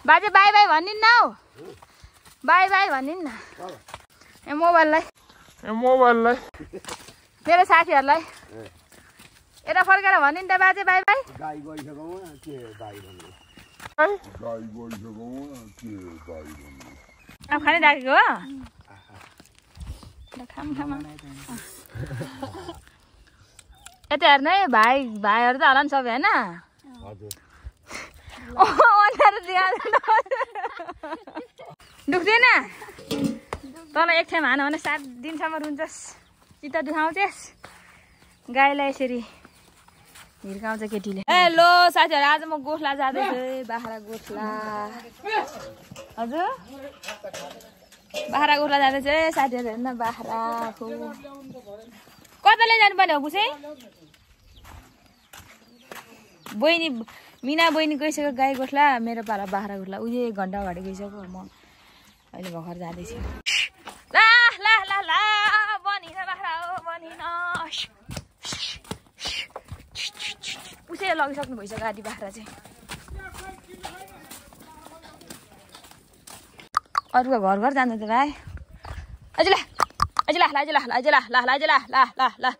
बाजे by by भनिन् न हौ बाई बाई भनिन् न ए मोबाइललाई मेरो साथीहरूलाई यता फर्केर भनिन् त बाजे बाई बाई गाई गइसक्यो के बाई भन्नु अब खानै राखेको हो खाम यता हेर्नु है भाइहरू त होला नि सबै होइन दुख्दैन तल एक ठाउँमा हान भने 7 दिनसम्म रुन्छस् चित्त दुखाउँछस् गाईलाई यसरी हिर्काउँछ केटीले हेलो साथीहरू आज म गोठला जाँदैछु बाख्रा गोठला हजुर बाख्रा गोठला जाँदैछु साथीहरू हेर्नु न बाख्राको कता लैजानु पर्ने हो पुछै बहिनी मिना बहिनी गइसक्यो गाई गोठला मेरो पाला बाख्रा गोठला उयो 1 घन्टा अगाडि गइसक्यो म अहिले भर्खर जाँदैछु ला ला ला ला बनिन बाख्रा हो बनिन पुछेर लगिसक्नु भइसक्यो आदि बाख्रा चाहिँ अरूको घर घर जान्छ त भाइ अझै ला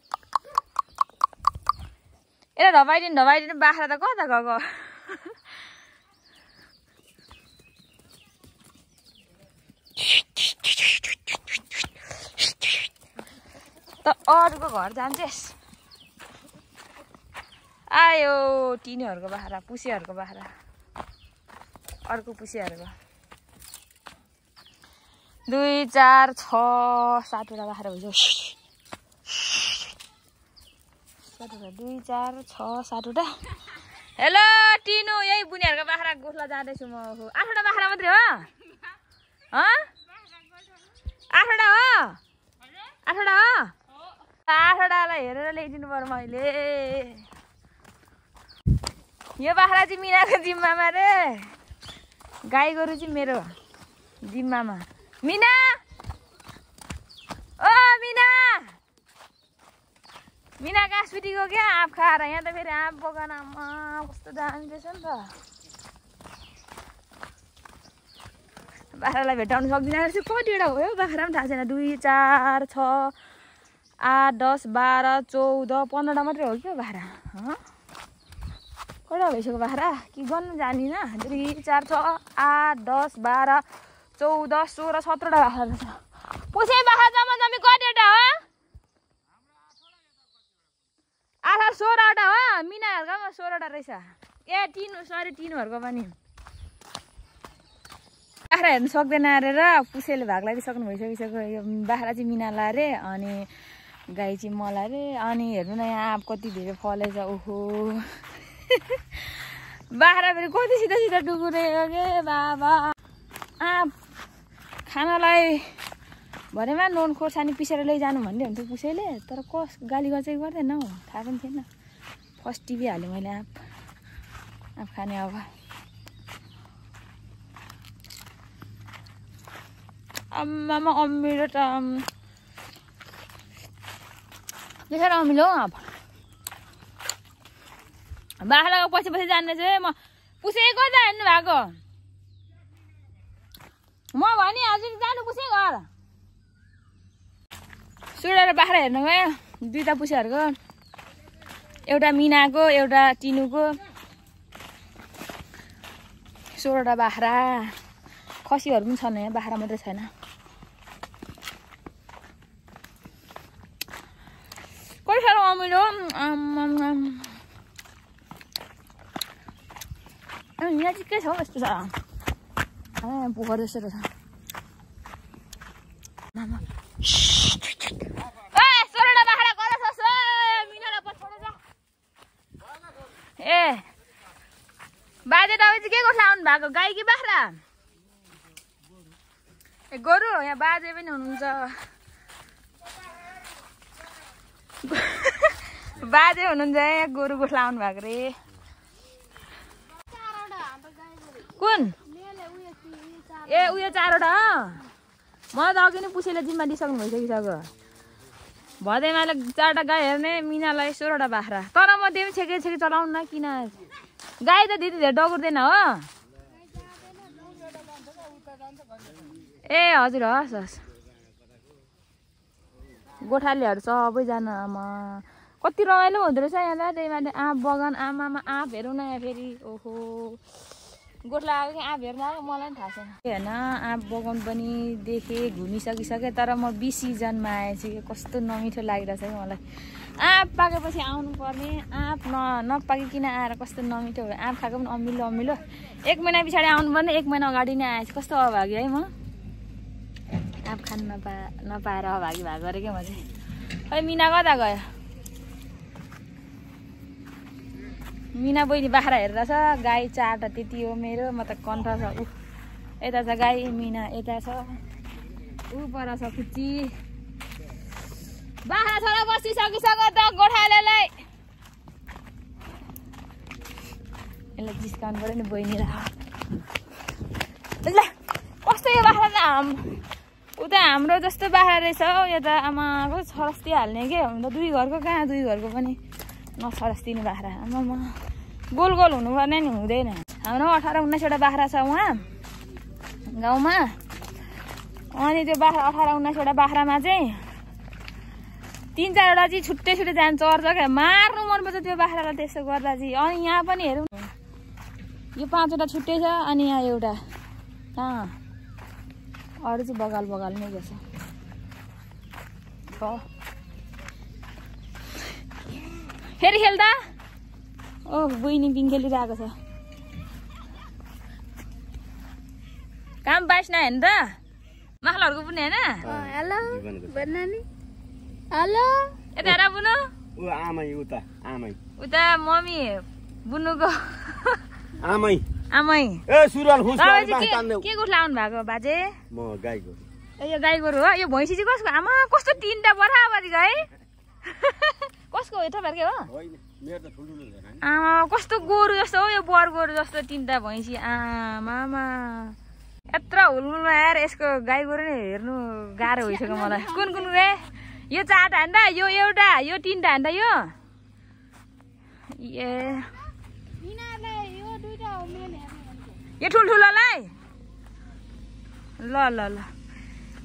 ए ढपाइदिनु बाख्रा त कता गएको त अरूको घर जान्छस् आयो टिनुहरूको बाख्रा पुसेहरूको बाख्रा अर्को पुसेहरूको 2 4 6 7 वटा बाख्रा हुन्छ 2 4 6 7 वटा हेलो टिनु यही बुनिहरूको बाख्रा गोठला जाँदैछु म 8 वटा बाख्रा मात्रै हो 8 वटा हो 8 वटा हो 8 वटालाई हेरेर ल्याइदिनु पर्यो मैले यो बाख्रा चाहिँ मिनाको जिम्मामा रे गाई गोरु चाहिँ मेरो जिम्मामा मिना ओ मिना कहाँ सुतिको क्या आँप खाएर यहाँ त फेरि आँप बगानमा कस्तो जान्छ नि त बाख्रालाई भेटाउनु सक्दिनँ कतिवटा हो बाख्रा पनि थाहा छैन 2 4 6 8 10 12 14 15 मात्रै हो क्या बाख्रा कता भइसक्यो बाख्रा कि गर्नु जानिन 2 4 6 8 10 12 14 16 17 बाख्रा छ पुछे बाख्रा जम्मा जम्मी कतिवटा हो 8 16 वटा हो मिनाहरूकोमा 16 वटा रहेछ ए टिनुहरूको पनि बाख्रा हेर्नु सक्दैन अरे र पुसेले भाग लागिसक्नु भइसकिसक्यो यो बाख्रा चाहिँ मिनालाई अरे अनि गाई चाहिँ मलाई अरे अनि हेर्नु न यहाँ आँप कति धेरै फलेछ ओहो बाख्रा फेरि कति सिधा डुकुरेको के बाबा आँप खानालाई भरेमा नुन खोर्सानी पिसेर लैजानु भन्दै हुन्थ्यो पुसेले तर कस गाली गचाइ गर्दैन हौ थाहा पनि थिएन फर्स्ट टिभी हालेँ मैले आँप खाने अब आम्मामा अमिलो त त्यसरी अमिलो अब बाख्राको पछि जान्दैछु है म पुसे कता हेर्नु भएको म भने हजुर जानु पुसे घर सुडेर बाख्रा हेर्नु गयो 2टा पुसेहरूको एउटा मिनाको एउटा टिनुको 16 वटा बाख्रा खसीहरू पनि छन् यहाँ बाख्रा मात्रै छैन कति साह्रो अमिलो यहाँ चाहिँ के छ यस्तो छ पोखर जस्तो रहेछ ए बाजे तपाईँ चाहिँ के गोठला आउनु भएको गाई कि बाख्रा ए गोरु यहाँ बाजे पनि हुनुहुन्छ बाजे हुनुहुन्छ यहाँ गोरु गोठला आउनु भएको रे कुन ए उयो 4 वटा मलाई त अघि नै पुसेले जिम्मा दिइसक्नु भइसकिसक्यो भदैमाले 4 वटा गाई हेर्ने मिनालाई 16 वटा बाख्रा तर म त्यो पनि छेकी चलाउनु न किन गाई त दिदी धेरै डगुर्दैन हो ए हजुर हस् हस् गोठालेहरू सबैजनामा कति रमाइलो हुँदो रहेछ यहाँ त त्यही माथि आँप बगान आमामा आँप हेरौँ न यहाँ फेरि ओहो गोठला आएको कि आँप हेर्न आएको मलाई पनि थाहा छैन होइन आँप बगान पनि देखेँ घुमिसकिसकेँ तर म 20 सिजनमा आएछु कस्तो नमिठो लागिरहेछ कि मलाई आँप पाकेपछि आउनु पर्ने आँप नपाकिकन आएर कस्तो नमिठो भयो आँप खाएको पनि अमिलो अमिलो 1 महिना पछाडि आउनु पर्ने 1 महिना अगाडि नै आएछु कस्तो अभागी है म आँप खानु नपाएर अभागी भएको अरे क्या म चाहिँ खै मिना कता गयो मिना बहिनी बाख्रा हेरेर छ गाई 4टा त्यति हो मेरो म त कन्ठ छ ऊ यता छ गाई मिना यता छ ऊ पर छ कुच्ची बाख्रा छोरा बसिसकिसक्यो त गोठालेलाई यसलाई जिस्काउनु पऱ्यो नि बहिनीलाई ल कस्तो यो बाख्रा त उता हाम्रो जस्तो बाख्रा रहेछ हौ यो त आमाको छरस्ती हाल्ने के हुन त 2 घरको कहाँ 2 घरको पनि नछरस्तिने बाख्रा आमामा गोल गोल हुनुपर्ने नि हुँदैन हाम्रो 18-19वटा बाख्रा छ उहाँ गाउँमा अनि त्यो बाख्रा 18-19वटा बाख्रामा चाहिँ 3-4वटा चाहिँ छुट्टै छुट्टै जान्छ चर्छ क्या मार्नु मनपर्छ त्यो बाख्रालाई त्यसो गर्दा चाहिँ अनि यहाँ पनि हेरौँ यो 5वटा छुट्टै छ अनि यहाँ एउटा कहाँ अरू चाहिँ बगाल बगाल नै रहेछ फेरि खेल्दा ओ बहिनी पिङ खेलिरहेको छ काम बाइस नहेर्नु त माखलाहरूको पनि होइन हेलो बन्नानी हेलो यता हेर बुनु उता मम्मी बुनुको आमै ए सुरुवाल खुस के गोठला आउनु भएको बाजे म गाई गोरु यो गाई गोरु हो यो भैँसी चाहिँ कसको आमा कस्तो 3टा बराबरी गाई कसको हो तपाईँहरुकै हो मेरो त ठुलठुलो छैन आमा कस्तो गोरु जस्तो हो यो बर गोरु जस्तो 3टा भैँसी आमामा यत्रो हुलमुलमा यार यसको गाई गोरु नै हेर्नु गाह्रो भइसक्यो मलाई कुन कुन रे यो 4टा हान्दा यो एउटा यो 3टा हान्दा यो ए यो ठुल्ठुलोलाई ल ल ल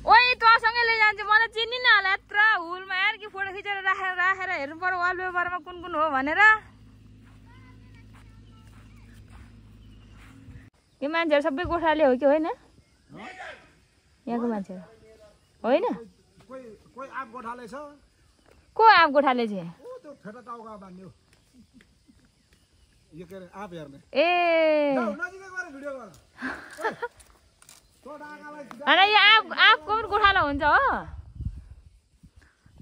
ओइ तँसँगै लैजान्छु मलाई चिन्नी न होला यत्रो हुलमा यार कि फोटो खिचेर राखेर हेर्नु पर्यो वालपेपरमा कुन कुन हो भनेर यो मान्छेहरू सबै गोठाले हो कि होइन यहाँको मान्छेहरू होइन कोही आँप गोठाले छ को आँप गोठाले छ ए होइन यो आँपको पनि गोठालो हुन्छ हो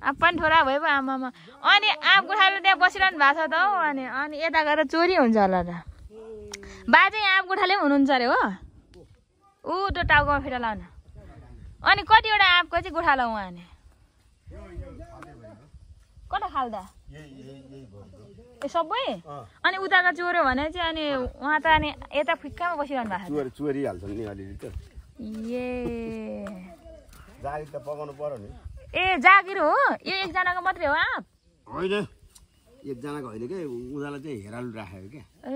आँप पनि थोडा भयो पो आमामा अनि आँप गोठालो त्यहाँ बसिरहनु भएको छ त हौ अनि यता गएर चोरी हुन्छ होला त बाजे आँप गोठाले पनि हुनुहुन्छ अरे हो ऊ त्यो टाउकोमा फेर लाउन अनि कतिवटा आँपको चाहिँ गोठालो उहाँ नि कता खाल्दा ए सबै अनि उताको चोर्यो भने चाहिँ अनि उहाँ त अनि यता फिक्कामा बसिरहनु भएको छ चोरी हाल्छन् नि अलिअलि त ए जागिर त पकाउनु पर्यो नि ए जागिर हो यो एकजनाको मात्रै हो आँप होइन एकजनाको होइन के उनीहरूलाई चाहिँ हेरालु राखेको क्या ए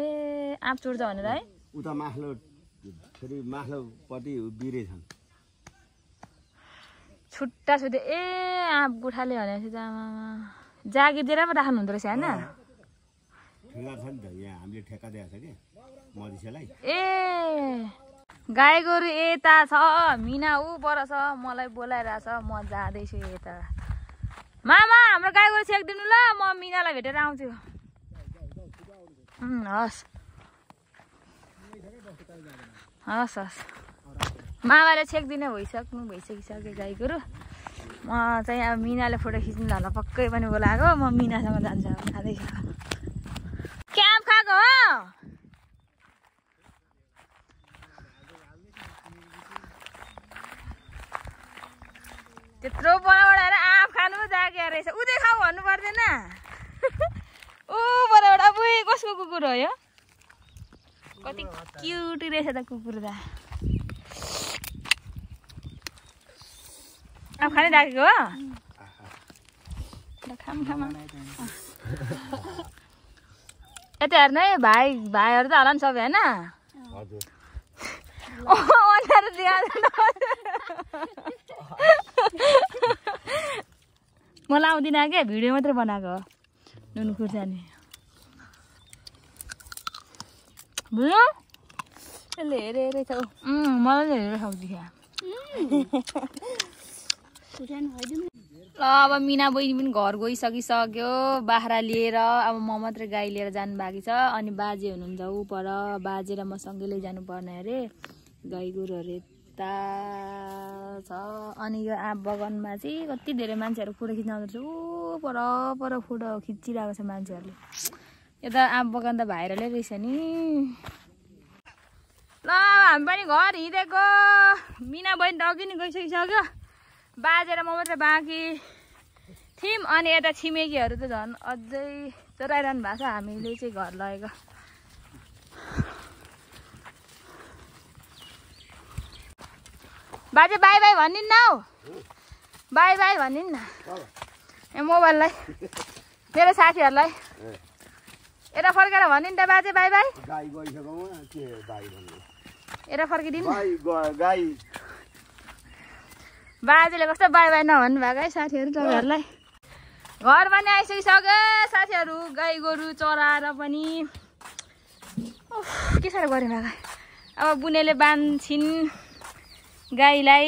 आँप चोर्छ भनेर है उता माथिल्लो फेरि माथिल्लोपट्टि बिरे छन् छुट्टा छुट्टै ए आँप गोठाले भनेपछि त आमामा जागिर दिएर पो राख्नु हुँदो रहेछ होइन ठेका छ नि त यहाँ हामीले ठेका दिएको छ कि मधेसीलाई ए गाई गोरु यता छ मिना ऊ पर छ मलाई बोलाइरहेछ म जाँदैछु यता मामा हाम्रो गाई गोरु छेकिदिनु ल म मिनालाई भेटेर आउँछु हस् हस् हस् मामाले छेकिदिने भइसक्यो गाई गोरु म चाहिँ अब मिनाले फोटो खिच्नु होला पक्कै पनि बोलाएको म मिनासँग जान्छु खाँदैछु के आँप खाएको हो त्यत्रो बडाएर आँप खानु जागे रहेछ उतै खाऊ भन्नु पर्दैन ऊ बडाबाट अब कसको कुकुर हो यो कति क्युट रहेछ त कुकुर त आँप खानै राखेको हो खाम यता हेर्नु है भाइहरू त होला नि सबै होइन अनुहार मलाई आउँदिनँ क्या भिडियो मात्रै बनाएको हो नुन खुर्सानी बुझ्यो यसले हेरेरै छ मलाई हेरेर खाउँछु क्या ल अब मिना बहिनी पनि घर गइसकिसक्यो बाख्रा लिएर अब म मात्रै गाई लिएर जानु बाँकी छ अनि बाजे हुनुहुन्छ ऊ पर बाजे र म सँगै लैजानु पर्ने अरे गाई गोरुहरू यता छ अनि यो आँप बगानमा चाहिँ कति धेरै मान्छेहरू फोटो खिच्न आउँदछ ऊ पर पर फोटो खिचिरहेको छ मान्छेहरूले यता आँप बगान त भाइरलै रहेछ नि ल हामी पनि घर हिँडेको मिना बहिनी त अघि नै गइसकिसक्यो बाजे र म मात्रै बाँकी थियौँ अनि यता छिमेकीहरू त झन् अझै चराइरहनु भएको छ हामीले चाहिँ घर लगेको बाजे बाई बाई भनिन् न हौ बाई बाई भनिन् न ए मोबाइललाई मेरो साथीहरूलाई यता फर्केर भनिन् त बाजे बाई बाई यता फर्किदिनु बाजेले कस्तो बाई बाई नभन्नु भएको है साथीहरू तपाईँहरूलाई घर पनि आइसकिसक्यो साथीहरू गाई गोरु चराएर पनि के साह्रो गरे भएको अब बुनेले बाँध्छिन् गाईलाई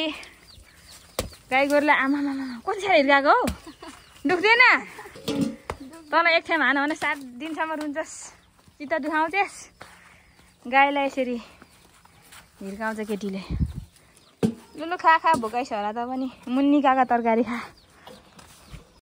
गाई गोरुलाई आमामा कति साह्रो हिर्काएको हौ दुख्दैन तँलाई एक ठाउँमा हान भने 7 दिनसम्म रुन्छस् चित्त दुखाउँछस् गाईलाई यसरी हिर्काउँछ केटीले लुलु खा खा भोकाइस होला त पनि मुन्नी काका तरकारी खा